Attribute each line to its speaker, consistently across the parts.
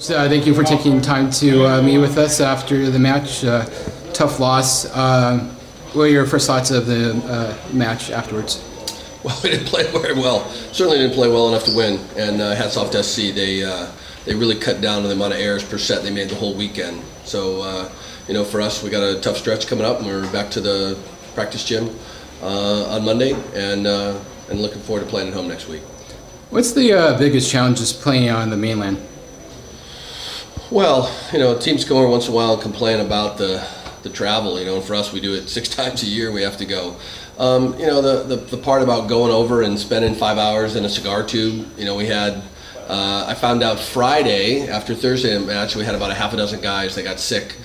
Speaker 1: So, thank you for taking time to meet with us after the match. Tough loss. What are your first thoughts of the match afterwards?
Speaker 2: Well, we didn't play very well. Certainly didn't play well enough to win. And hats off to SC. They really cut down on the amount of errors per set they made the whole weekend. So for us, we got a tough stretch coming up, and we're back to the practice gym on Monday, and looking forward to playing at home next week.
Speaker 1: What's the biggest challenge just playing on the mainland?
Speaker 2: Well, teams come over once in a while and complain about the travel, and for us, we do it 6 times a year. We have to go. The part about going over and spending 5 hours in a cigar tube, we had, I found out Friday after Thursday match, we had about a half a dozen guys that got sick,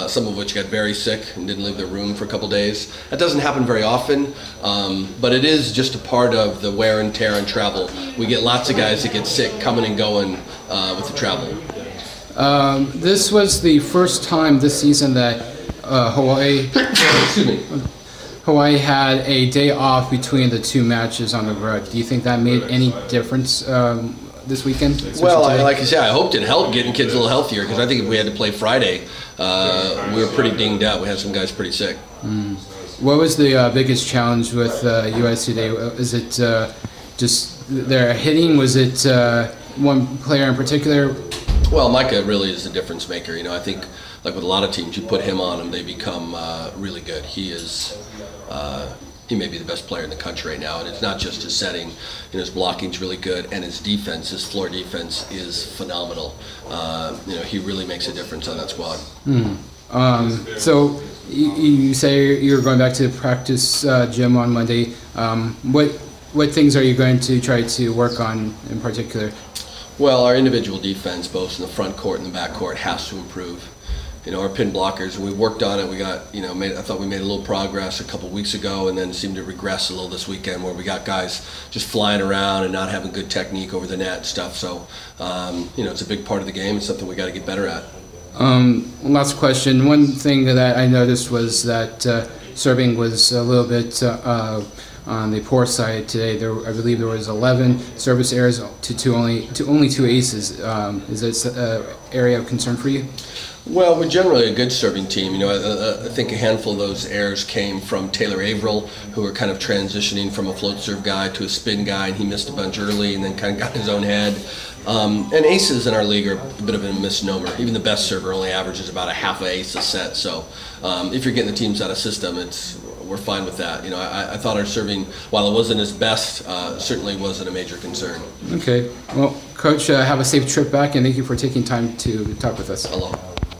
Speaker 2: some of which got very sick and didn't leave their room for a couple days. That doesn't happen very often, but it is just a part of the wear and tear and travel. We get lots of guys that get sick coming and going with the travel.
Speaker 1: This was the first time this season that Hawaii had a day off between the 2 matches on the road. Do you think that made any difference this weekend?
Speaker 2: Well, like I said, I hoped it helped getting kids a little healthier, because I think if we had to play Friday, we were pretty dinged out. We had some guys pretty sick.
Speaker 1: What was the biggest challenge with US today? Is it just their hitting? Was it one player in particular?
Speaker 2: Well, Micah really is the difference maker. I think, like with a lot of teams, you put him on them, they become really good. He may be the best player in the country right now, and it's not just his setting. His blocking's really good, and his defense, his floor defense, is phenomenal. He really makes a difference on that squad.
Speaker 1: So you say you're going back to the practice gym on Monday. What things are you going to try to work on in particular?
Speaker 2: Well, our individual defense, both in the front court and the back court, has to improve. Our pin blockers, we worked on it. We got, I thought we made a little progress a couple weeks ago, and then seemed to regress a little this weekend, where we got guys just flying around and not having good technique over the net and stuff. So, it's a big part of the game. It's something we got to get better at.
Speaker 1: Last question. One thing that I noticed was that serving was a little bit on the poor side today. I believe there was 11 service errors to only 2 aces. Is this an area of concern for you?
Speaker 2: Well, we're generally a good serving team. I think a handful of those errors came from Taylor Averill, who were kind of transitioning from a float serve guy to a spin guy, and he missed a bunch early and then kind of got in his own head. And aces in our league are a bit of a misnomer. Even the best server only averages about a half an ace a set. So if you're getting the teams out of system, we're fine with that. I thought our serving, while it wasn't his best, certainly wasn't a major concern.
Speaker 1: Okay. Well, Coach, have a safe trip back, and thank you for taking time to talk with us.
Speaker 2: Aloha.